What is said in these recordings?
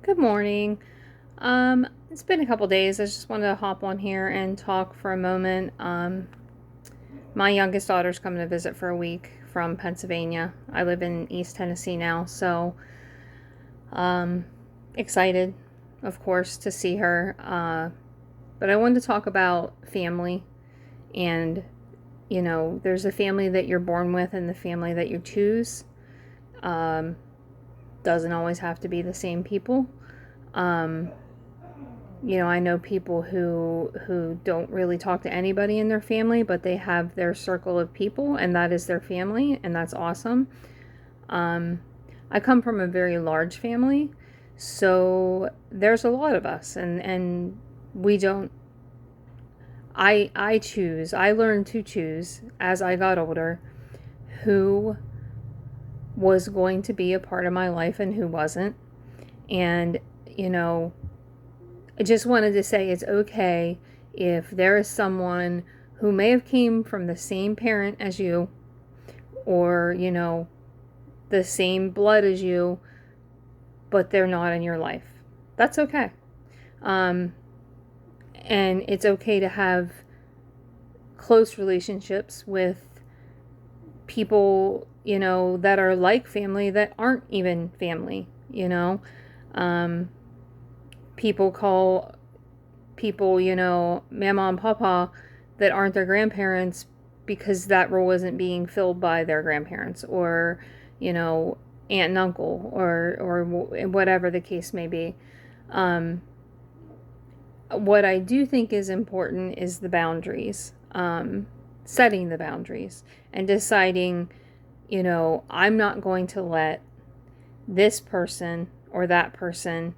Good morning. It's been a couple days. I just wanted to hop on here and talk for a moment. My youngest daughter's coming to visit for a week from Pennsylvania. I live in East Tennessee now, so um, excited, of course, to see her. But I wanted to talk about family and there's a family that you're born with and the family that you choose. Um, doesn't always have to be the same people. Um, I know people who don't really talk to anybody in their family, but they have their circle of people, and that is their family, and that's awesome. Um, I come from a very large family, so there's a lot of us, and we don't. I choose. I learned to choose as I got older who was going to be a part of my life and who wasn't, and you know I just wanted to say it's okay if there is someone who may have came from the same parent as you or, the same blood as you, but they're not in your life. That's okay. Um, and it's okay to have close relationships with people, that are like family that aren't even family. Um, People call people, mama and papa that aren't their grandparents because that role isn't being filled by their grandparents or, aunt and uncle or whatever the case may be. Um, what I do think is important is the boundaries, setting the boundaries and deciding, I'm not going to let this person or that person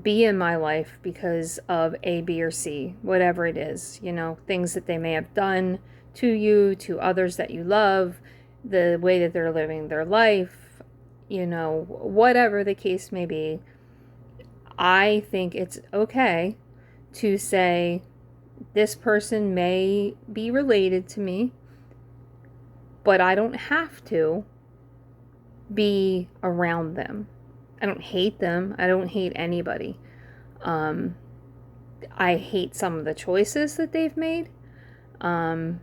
be in my life because of A, B, or C, whatever it is, things that they may have done to you, to others that you love, the way that they're living their life, whatever the case may be. I think it's okay to say, this person may be related to me, but I don't have to be around them. I don't hate them. I don't hate anybody. Um, I hate some of the choices that they've made. Um,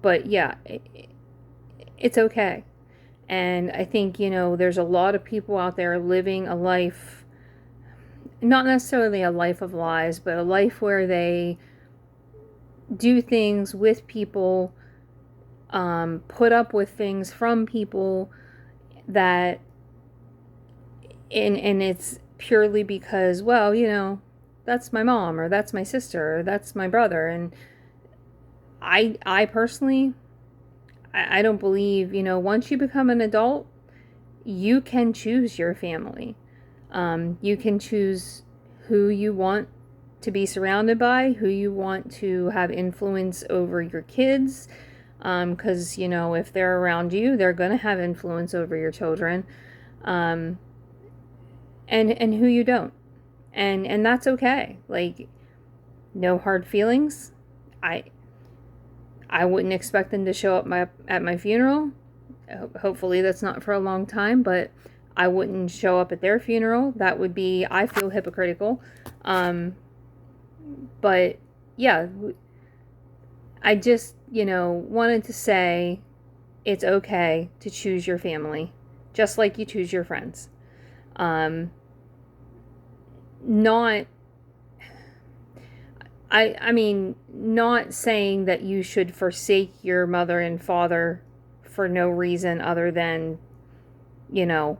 but yeah, it's okay. And I think, there's a lot of people out there living a life, not necessarily a life of lies, but a life where they do things with people, put up with things from people that, and it's purely because, well, that's my mom or that's my sister or that's my brother. And I personally, I don't believe, once you become an adult, you can choose your family. You can choose who you want to be surrounded by, who you want to have influence over your kids. Because, if they're around you, they're going to have influence over your children. Um, and who you don't. And that's okay. Like, no hard feelings. I I wouldn't expect them to show up at my funeral. Hopefully that's not for a long time, but I wouldn't show up at their funeral. That would be, I feel, hypocritical. Um, but yeah, I just, wanted to say it's okay to choose your family, just like you choose your friends. Um, not I mean, not saying that you should forsake your mother and father for no reason other than, you know,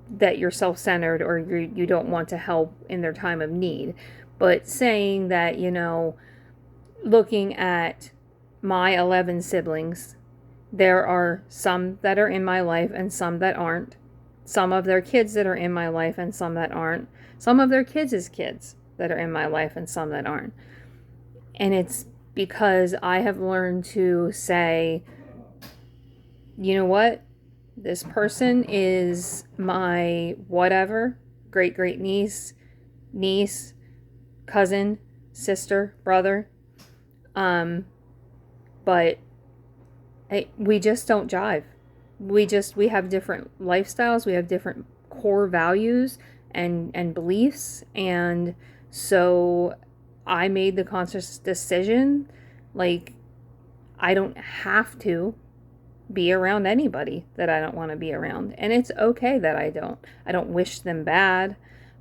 that you're self-centered or you don't want to help in their time of need. But saying that, looking at my 11 siblings, there are some that are in my life and some that aren't. Some of their kids that are in my life and some that aren't. Some of their kids' kids that are in my life and some that aren't. And it's because I have learned to say, you know what? This person is my whatever, great great niece, cousin, sister, brother. Um, but we just don't jive. We have different lifestyles, we have different core values, and beliefs. And so I made the conscious decision, like, I don't have to be around anybody that I don't want to be around. And it's okay that I don't. I don't wish them bad.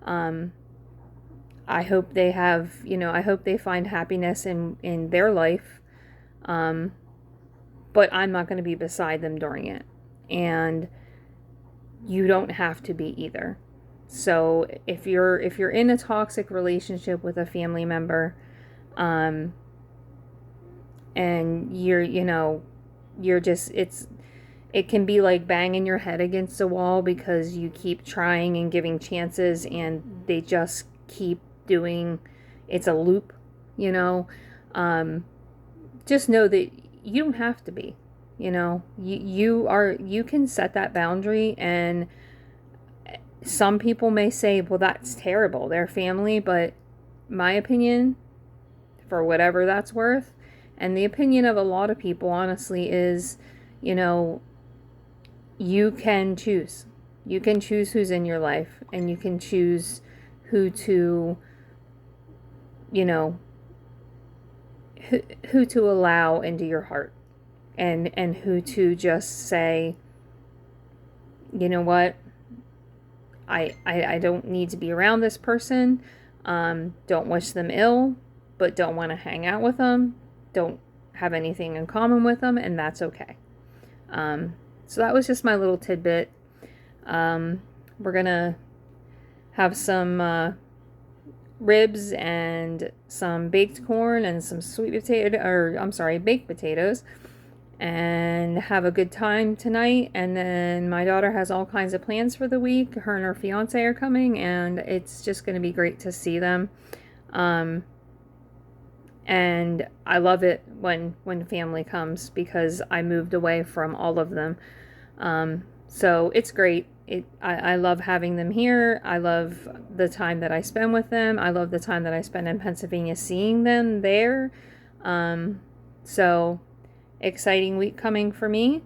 I hope they have, I hope they find happiness in their life. But I'm not going to be beside them during it. And you don't have to be either. So if you're in a toxic relationship with a family member, and you're just, it can be like banging your head against a wall because you keep trying and giving chances and they just keep doing, it's a loop, just know that you don't have to be, you can set that boundary. And some people may say, well, that's terrible, they're family, but my opinion, for whatever that's worth, and the opinion of a lot of people, honestly, is, you can choose. You can choose who's in your life, and you can choose who to, who to allow into your heart, and who to just say, you know what, I don't need to be around this person. Don't wish them ill, but don't want to hang out with them. Don't have anything in common with them, and that's okay. So that was just my little tidbit. We're gonna have some ribs and some baked corn and some baked potatoes, and have a good time tonight. And then my daughter has all kinds of plans for the week. Her and her fiance are coming, and it's just going to be great to see them. And I love it when family comes, because I moved away from all of them. So it's great. I love having them here. I love the time that I spend with them. I love the time that I spend in Pennsylvania seeing them there. So exciting week coming for me.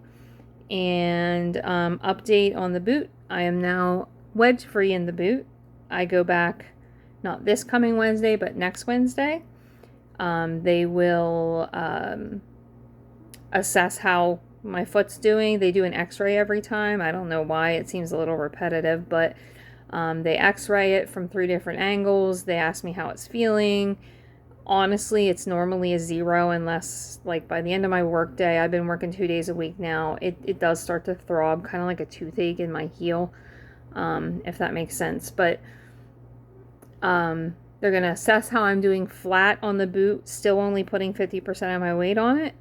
And update on the boot. I am now wedge free in the boot. I go back not this coming Wednesday, but next Wednesday. They will assess how my foot's doing. They do an x-ray every time. I don't know why. It seems a little repetitive, but they x-ray it from 3 different angles. They ask me how it's feeling. Honestly, it's normally a 0 unless, like, by the end of my work day, I've been working 2 days a week now, it does start to throb, kind of like a toothache in my heel, if that makes sense. But they're going to assess how I'm doing flat on the boot, still only putting 50% of my weight on it.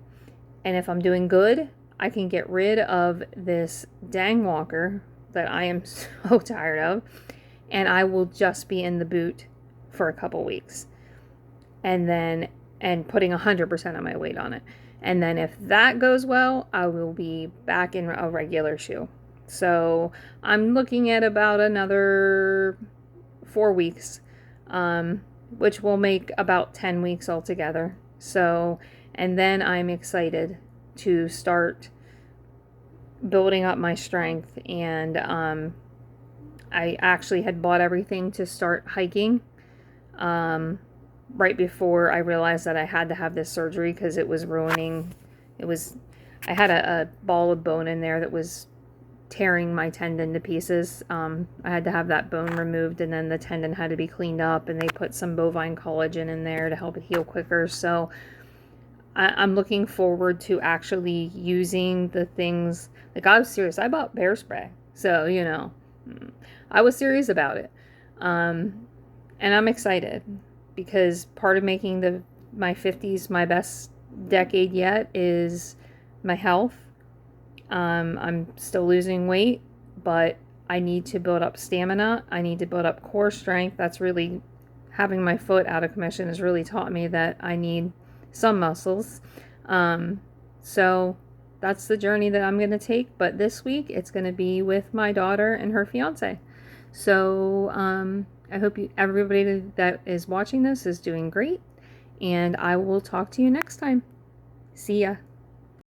And if I'm doing good, I can get rid of this dang walker that I am so tired of, and I will just be in the boot for a couple weeks. And putting 100% of my weight on it. And then if that goes well, I will be back in a regular shoe. So I'm looking at about another 4 weeks, which will make about 10 weeks altogether. So, and then I'm excited to start building up my strength. And I actually had bought everything to start hiking right before I realized that I had to have this surgery, because it was ruining, I had a ball of bone in there that was tearing my tendon to pieces. I had to have that bone removed, and then the tendon had to be cleaned up, and they put some bovine collagen in there to help it heal quicker. So I'm looking forward to actually using the things. Like, I was serious. I bought bear spray. So, I was serious about it. And I'm excited, because part of making my 50s my best decade yet is my health. I'm still losing weight, but I need to build up stamina. I need to build up core strength. That's really, having my foot out of commission has really taught me that I need some muscles. So that's the journey that I'm going to take. But this week it's going to be with my daughter and her fiance. So I hope everybody that is watching this is doing great, and I will talk to you next time. See ya.